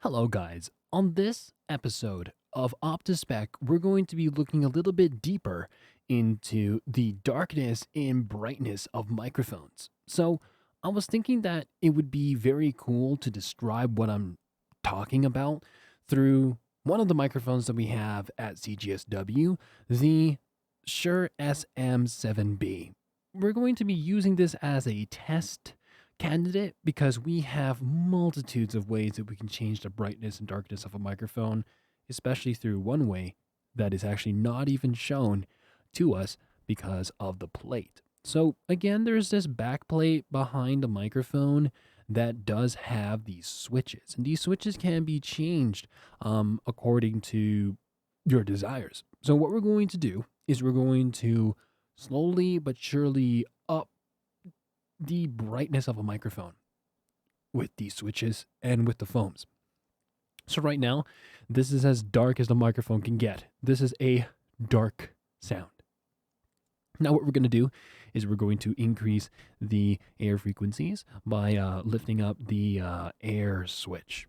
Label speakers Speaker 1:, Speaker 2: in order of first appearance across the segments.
Speaker 1: Hello guys, on this episode of To Spec, we're going to be looking a little bit deeper into the darkness and brightness of microphones. So I was thinking that it would be very cool to describe what I'm talking about through one of the microphones that we have at CGSW, the Shure SM7B. We're going to be using this as a test candidate because we have multitudes of ways that we can change the brightness and darkness of a microphone, especially through one way that is actually not even shown to us because of the plate. So again, there's this back plate behind the microphone that does have these switches, and these switches can be changed according to your desires. So what we're going to do is we're going to slowly but surely up the brightness of a microphone with these switches and with the foams. So right now, this is as dark as the microphone can get. This is a dark sound. Now what we're going to do is we're going to increase the air frequencies by lifting up the air switch.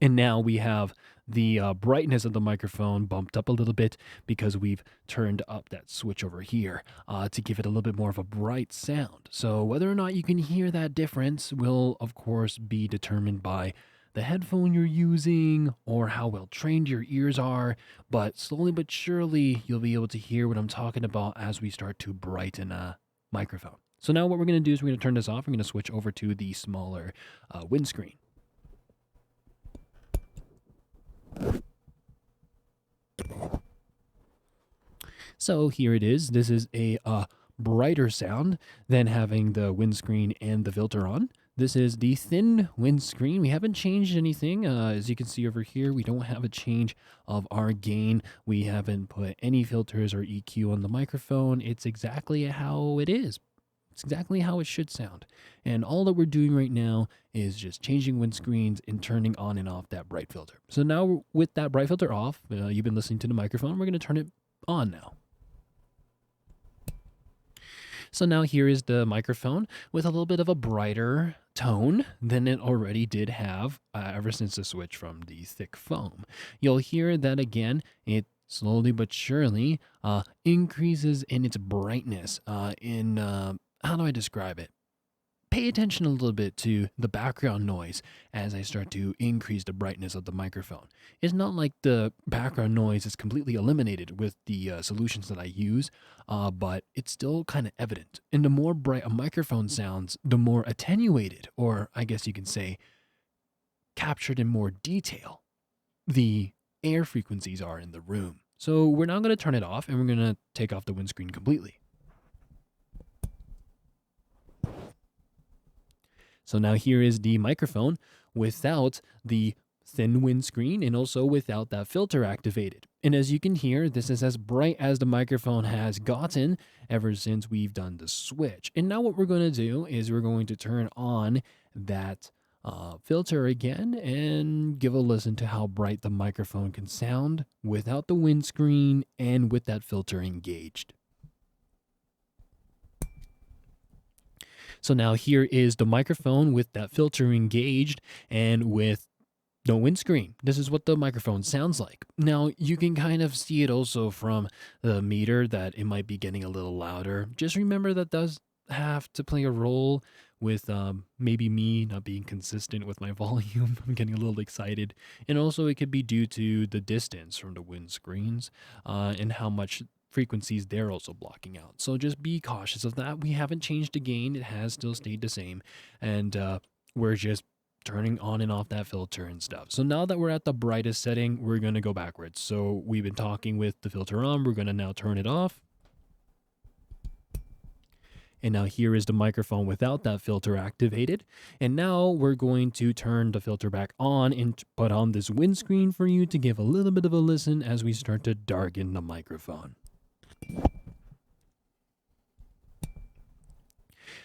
Speaker 1: And now we have the brightness of the microphone bumped up a little bit because we've turned up that switch over here to give it a little bit more of a bright sound. So whether or not you can hear that difference will, of course, be determined by the headphone you're using or how well trained your ears are. But slowly but surely, you'll be able to hear what I'm talking about as we start to brighten a microphone. So now what we're going to do is we're going to turn this off. We're going to switch over to the smaller windscreen. So here it is. This is a brighter sound than having the windscreen and the filter on. This is the thin windscreen. We haven't changed anything. As you can see over here, we don't have a change of our gain. We haven't put any filters or EQ on the microphone. It's exactly how it is. It's exactly how it should sound. And all that we're doing right now is just changing windscreens and turning on and off that bright filter. So now with that bright filter off, you've been listening to the microphone. We're going to turn it on now. So now here is the microphone with a little bit of a brighter tone than it already did have ever since the switch from the thick foam. You'll hear that again, it slowly but surely increases in its brightness how do I describe it? Pay attention a little bit to the background noise as I start to increase the brightness of the microphone. It's not like the background noise is completely eliminated with the solutions that I use, but it's still kind of evident. And the more bright a microphone sounds, the more attenuated, or I guess you can say, captured in more detail, the air frequencies are in the room. So we're now going to turn it off and we're going to take off the windscreen completely. So now here is the microphone without the thin windscreen and also without that filter activated. And as you can hear, this is as bright as the microphone has gotten ever since we've done the switch. And now what we're going to do is we're going to turn on that filter again and give a listen to how bright the microphone can sound without the windscreen and with that filter engaged. So now here is the microphone with that filter engaged and with no windscreen. This is what the microphone sounds like. Now you can kind of see it also from the meter that it might be getting a little louder. Just remember that does have to play a role with maybe me not being consistent with my volume. I'm getting a little excited. And also it could be due to the distance from the windscreens and how much frequencies they're also blocking out. So just be cautious of that. We haven't changed the gain. It has still stayed the same. And we're just turning on and off that filter and stuff. So now that we're at the brightest setting, we're going to go backwards. So we've been talking with the filter on. We're going to now turn it off. And now here is the microphone without that filter activated. And now we're going to turn the filter back on and put on this windscreen for you to give a little bit of a listen as we start to darken the microphone.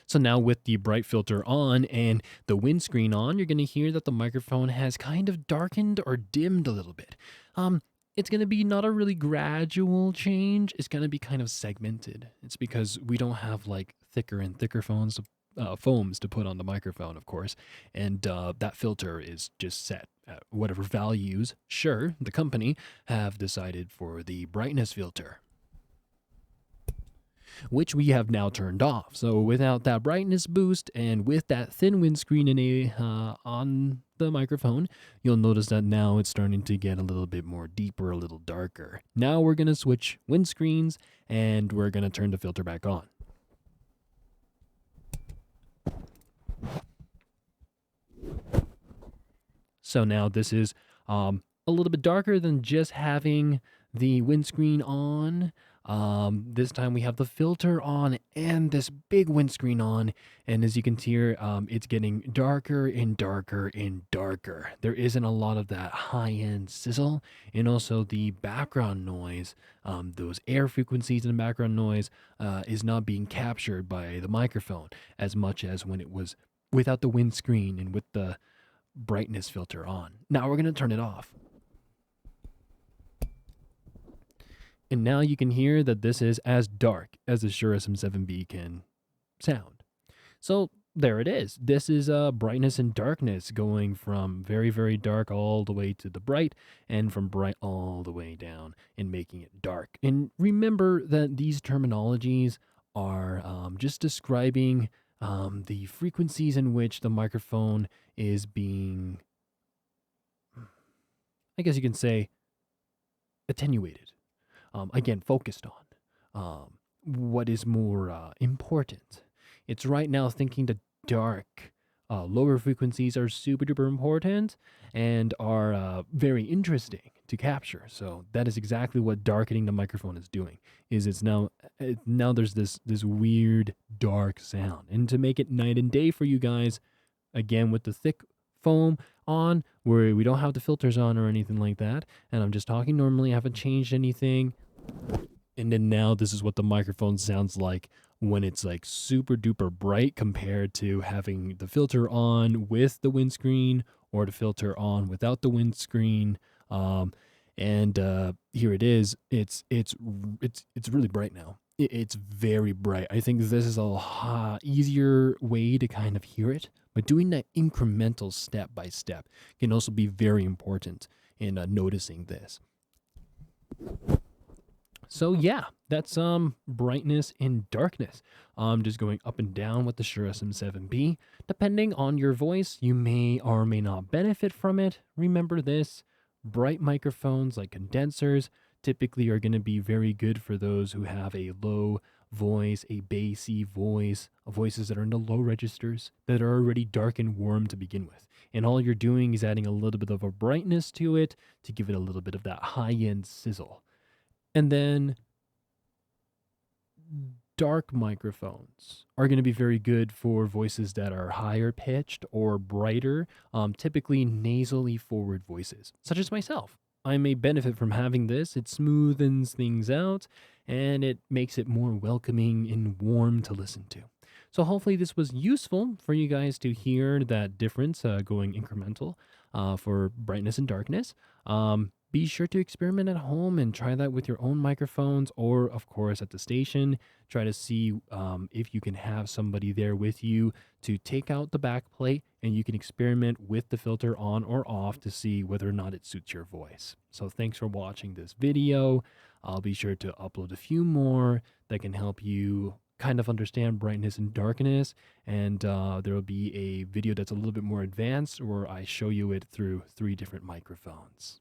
Speaker 1: So now with the bright filter on and the windscreen on, you're going to hear that the microphone has kind of darkened or dimmed a little bit. It's going to be not a really gradual change. It's going to be kind of segmented. It's because we don't have like thicker and thicker phones. foams to put on the microphone, of course, and that filter is just set at whatever values Shure, the company, have decided for the brightness filter, which we have now turned off. So without that brightness boost and with that thin windscreen on the microphone, you'll notice that now it's starting to get a little bit more deeper, a little darker. Now we're going to switch windscreens and we're going to turn the filter back on. So now this is a little bit darker than just having the windscreen on. This time we have the filter on and this big windscreen on. And as you can hear, it's getting darker and darker and darker. There isn't a lot of that high-end sizzle, and also the background noise, those air frequencies in the background noise is not being captured by the microphone as much as when it was without the windscreen and with the brightness filter on. Now we're going to turn it off. And now you can hear that this is as dark as the Shure SM7B can sound. So there it is. This is brightness and darkness, going from very, very dark all the way to the bright, and from bright all the way down and making it dark. And remember that these terminologies are just describing the frequencies in which the microphone is being, I guess you can say, attenuated. Again, focused on what is more important. It's right now thinking the dark, lower frequencies are super duper important and are very interesting to capture. So that is exactly what darkening the microphone is doing. It's now there's this weird dark sound, and to make it night and day for you guys, again with the thick foam on, where we don't have the filters on or anything like that, and I'm just talking normally, I haven't changed anything. And then now this is what the microphone sounds like when it's like super duper bright compared to having the filter on with the windscreen or the filter on without the windscreen. And here it is. It's really bright now. It's very bright. I think this is a easier way to kind of hear it, but doing that incremental step by step can also be very important in noticing this. So yeah, that's brightness and darkness. Just going up and down with the Shure SM7B. Depending on your voice, you may or may not benefit from it. Remember this, bright microphones like condensers typically are going to be very good for those who have a low voice, a bassy voice, voices that are in the low registers, that are already dark and warm to begin with. And all you're doing is adding a little bit of a brightness to it to give it a little bit of that high-end sizzle. And then dark microphones are going to be very good for voices that are higher pitched or brighter, typically nasally forward voices, such as myself. I may benefit from having this. It smoothens things out and it makes it more welcoming and warm to listen to. So hopefully this was useful for you guys to hear that difference going incremental for brightness and darkness. Be sure to experiment at home and try that with your own microphones, or of course at the station. Try to see if you can have somebody there with you to take out the back plate, and you can experiment with the filter on or off to see whether or not it suits your voice. So thanks for watching this video. I'll be sure to upload a few more that can help you kind of understand brightness and darkness, and there will be a video that's a little bit more advanced where I show you it through 3 different microphones.